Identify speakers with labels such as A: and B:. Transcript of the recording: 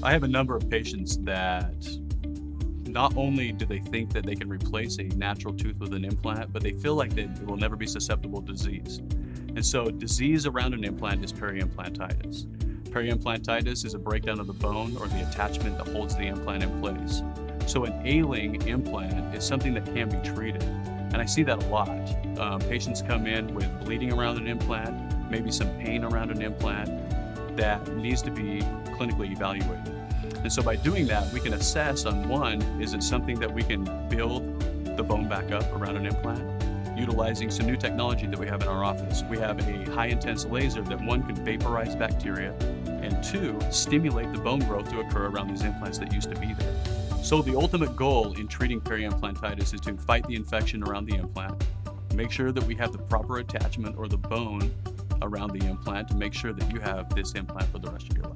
A: I have a number of patients that not only do they think that they can replace a natural tooth with an implant, but they feel like they will never be susceptible to disease. And so disease around an implant is peri-implantitis. Peri-implantitis is a breakdown of the bone or the attachment that holds the implant in place. So an ailing implant is something that can be treated. And I see that a lot. Patients come in with bleeding around an implant, maybe some pain around an implant that needs to be clinically evaluated. And so by doing that, we can assess on one, is it something that we can build the bone back up around an implant? Utilizing some new technology that we have in our office. We have a high-intense laser that one can vaporize bacteria, and two, stimulate the bone growth to occur around these implants that used to be there. So the ultimate goal in treating peri-implantitis is to fight the infection around the implant, make sure that we have the proper attachment or the bone around the implant to make sure that you have this implant for the rest of your life.